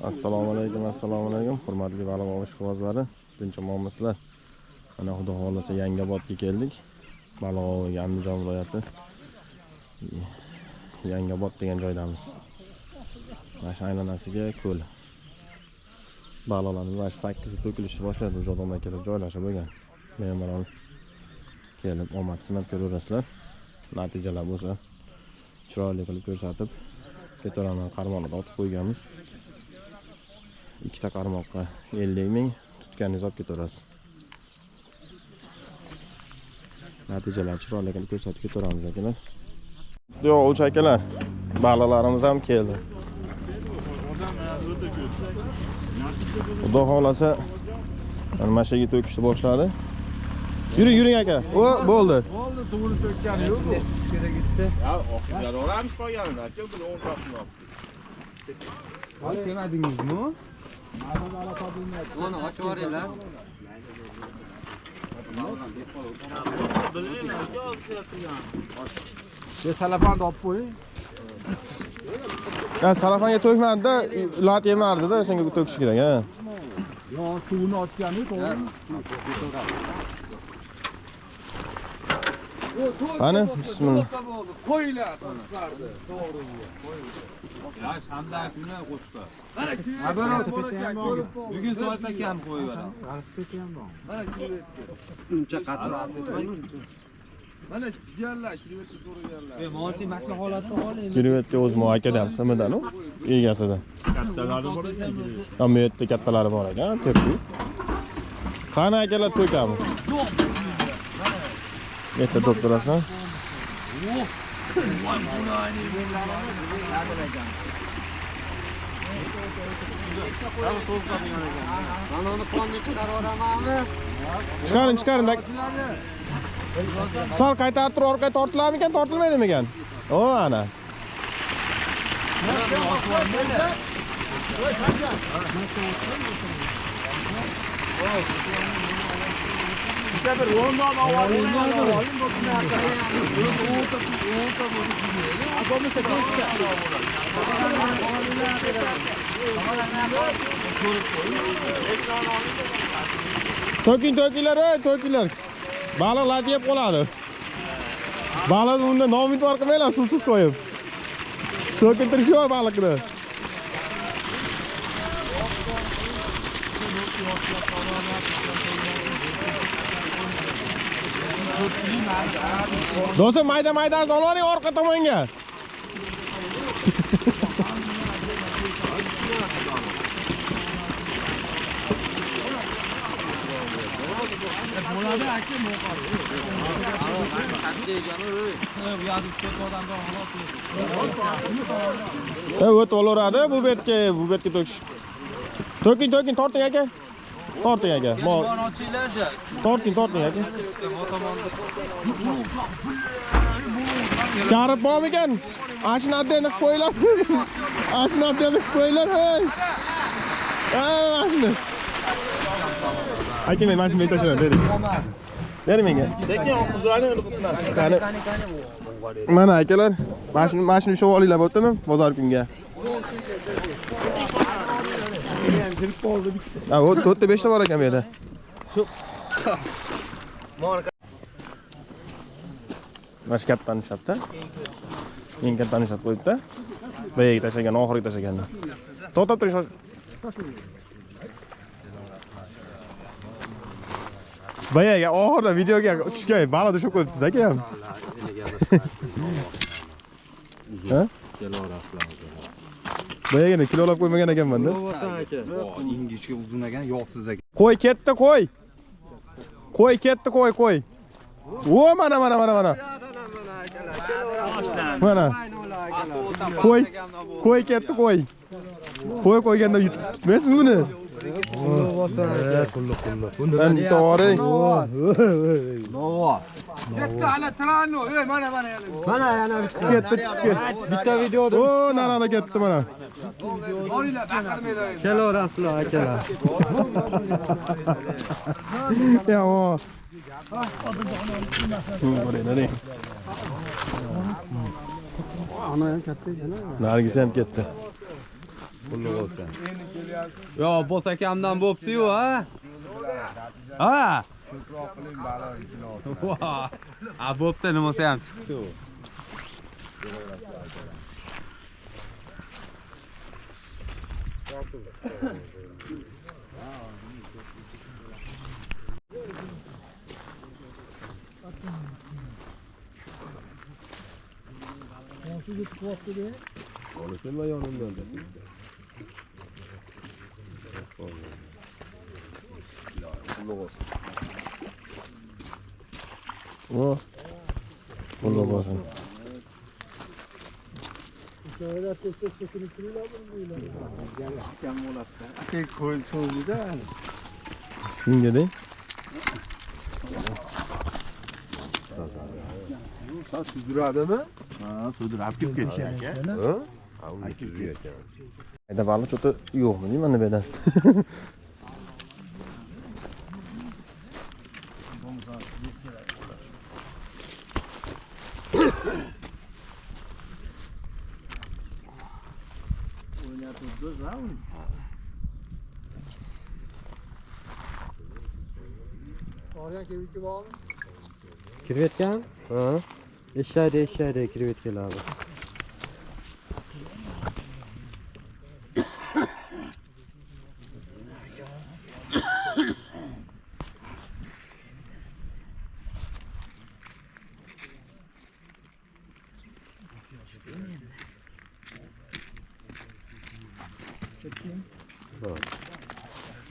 Assalomu alaykum, hurmatli baliq ishqibozlari, tinchimomizlar. Mana xudo xolasa Yangobodga keldik. Baliq oviga Andijon viloyati Yangobod degan joydamiz. Mana shu aylanasiga ko'l. Baliqlarning mana 8 to'kilishni boshladi, jo'domdan kelib joylashib bo'lgan. Bemalol kelib omad sinab ko'rasizlar. Natijalar bo'lsa chiroyli qilib ko'rsatib, ketoraman qarmoqni otib qo'yganmiz. Ikkita qarmoqqa 50 ming tutganingiz olib ketaverasiz. Natijalar chiroyli qilib ko'rsatib ketaveramiz akalar. Yo'q, o'ch akalar. Baliqlarimiz ham keldi. Xudo xolasa mana shu yerga to'kishni boshladi. Yuring aka. O, bo'ldi. Bo'ldi, suvni to'kkani yo'q. Kera ketdi. Ya, oqlar olamiz qo'yganlar, aka, buni o'rtasini olib. Hali kelmadingizmi? Mana ochib yuboringlar. Salafonni olib qo'ying. Ya salafanga to'kmadi-da, lat yemardi-da, senga to'kish kerak, ha. Yo, suvni ochgani to'g'ri. Qani, bismillah. Qo'ylar chiqardi. To'g'ri. Ya, shamdan kundan qo'chqa. Bugun soatda kam qo'yib beradi. Uncha qattiq. Mana jigarlar, kilometr so'raganlar. Monti mashina holatda oling. Kilometr o'z muakkada ham simidan-u, egasida. Kattalari bor ekan. Hamma yerda kattalari bor ekan, tepki. Qani akalar to'kamiz. Yerda to'ktirasizlar. Manoni qonni chiqaravermanmi? Chiqaring. Sal qaytarib turib orqaga tortilarmikan, tortilmaydimikan? O, ana. Bir ondan alayım To'kinglar. Baliq lat yeb qoladi. Baliq unda nomid bor qilmaylar, suvsiz qo'yib. So'kintirish yo'q baliqni. Do'stim, mayda-mayda olvoring orqa tomonga. O't olaveradi, bu betga to'kish. To'king, torting aka. Torting aka. Torting aka. Karib bormikan? Ashnadeni qo'ylar. Hey. Ashna. Aka, men mana shuni tashladim, bering. Bering menga. Lekin qizlarni qutmas. Qani. Mana akalar, mana shuni shu olinglar bo'ptimi? Bozor kunga. Ha, o 4 ta bor ekan bu yerda. Mana shu kattani ushlabdi. Eng kattani ushlab qo'yibdi. Boyaga tashlagan, oxiriga tashlaganda. To'xtab turing. Boyaga oxirida videoga tushgan baliq tushib qo'yibdi-da aka ham. Ha? Boyagina kilolab qo'ymagan ekanman-da. Ingichka uzun ekan, yog'siz ekan. Qo'y ketdi, qo'y. Qo'y ketdi, qo'y. O, mana. Mana. Qo'y ketdi, qo'y. Qo'y qo'yganda tutmaysizmi buni? Qulluq. Bitta oring. Katta ana tranno, mana. Mana yana Ketdi, chiqib ketdi. bitta videoda. O, narada ketdi mana. Olinglar, baqirmanglar. Kelaverasizlar akalar. Ya o. Nari. Nargisi ham ketdi. Pulli bo'lsin. Endi kelyapti. Yo, bo's akamdan bo'pti-yu, ha? Ha? Ko'proq qiling balon ichini olsin. Ha, bo'pti, nimasi ham chiqdi u. Konuşma yanımda da. O. Pulli bo'lsin. Shunga deng. Sen suydiradimi? Ha, sudrab kelib ketgan aka. Ha, uni ekan. Hayda baliq cho'ta yo'qmi deyman nima bedan. Krevetkan? Ha. Eshaydi krevetkalar.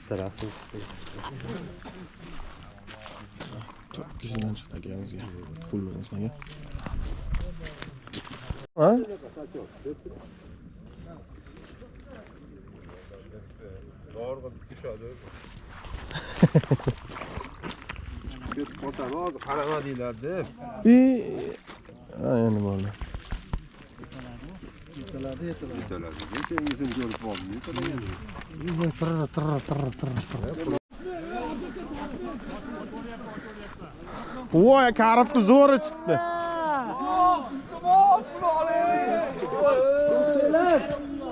Tarafı. Çok güzel çıktı gelmezge. Full olsun ya. Ha? Doğru düşadi. Deb qo'sar, hozir qarama deylar deb. Ha, endi bo'ldi. Yetalaringizin ko'rib oldim. Voy, karibni zo'ri chiqdi.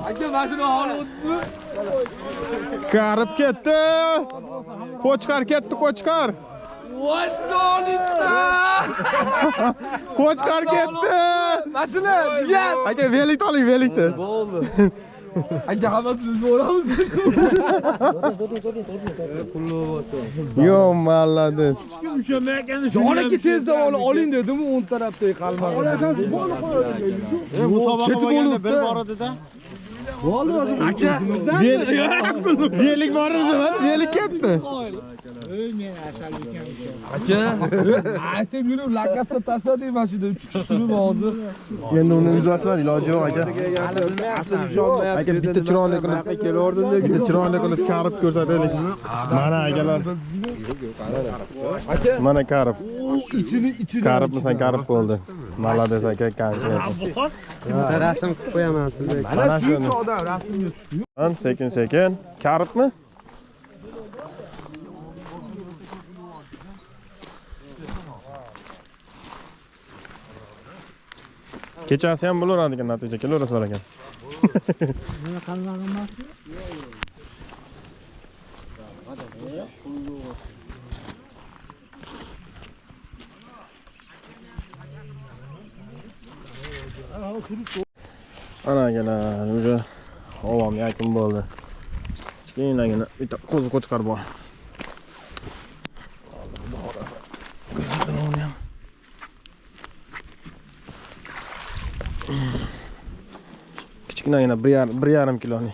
Aka, mashina holi o'tsin. Karib ketdi. Qo'chqar ketdi, qo'chqar. Voy jonista! Qo'chqar ketdi. Mashina, jiyan. Aka, velik oling, velikni. Bo'ldi. Aka, hammasini zo'ramiz. Yo, malades. Jonaki tezda oling dedim, o'ng tarafdagi qalmoq. Olasangiz bo'ldi qo'yadi. Musobaqa bo'lganda bir bor edi-da. Aka, Velik bor edi, velik ketdi. aka, aytib yurib, lakatsiya tashladik mashina 3 kishi turib hozir. Endi uni uzatlar, iloji yo'q aka. Aka, bitta chiroyli qilib kelaverdim deb, bitta chiroyli qilib karib ko'rsataylik. Mana akalar. Aka, Mana karib. ichini Karibmisan, karib bo'ldi. Malades aka, konкретно. Rasm qilib qo'yaman sizga. mana shuncha odam rasmga tushdi. Sekin-sekin. Karibmi? Kechasi ham bo'laveradigan natija kelaverasizlar ekan. Ana akalar, уже ovom yakin bo'ldi. Keyingina bitta qo'zi qo'chqar bor. Kichkinagina 1,5 kiloni.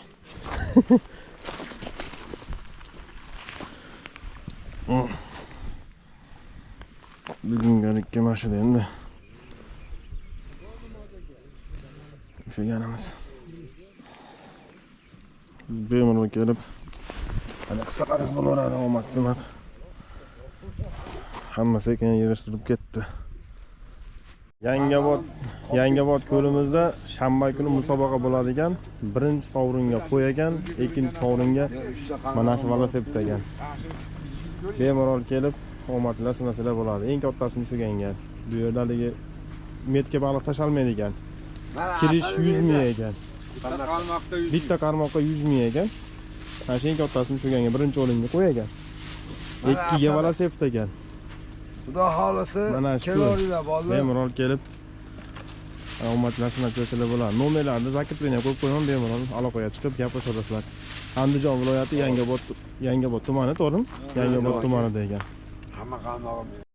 Bugungalikka mashina endi. O'shaganimiz. Bemalol kelib, ana qisqaroq bo'laveradi, omad sinab. Hamma sekin yig'ishtirib ketdi. Yangiobod ko'limizda shanba kuni musobaqa bo'ladigan. Birinchi sovringa qo'yagan, ikkinchi sovringa mana shu velosiped ekan. Bemalol kelib, omadlar sinasida bo'ladi. Eng kattasini tushirgan. Bu yerdaligi metga baliq tashalmaydi ekan. Kirish 100 ming ekan. Bitta qarmoqqa 100 ming ekan. Mana shu eng kattasini tushirganga birinchi o'ringa qo'yagan. 2 ga velosiped ekan. Xudo xolisi Mana shu keloringlar bolalar. bemalol kelib omadlasini ko'rsatlar bo'ladi. Nomerlarni zakrepleniya qo'yib qo'yaman, bemalol aloqaga chiqib gaplashasizlar. Andijon viloyati Yangiobod tumani, to'g'rimi? Yangiobod tumanida ekan. Hamma qarmog'im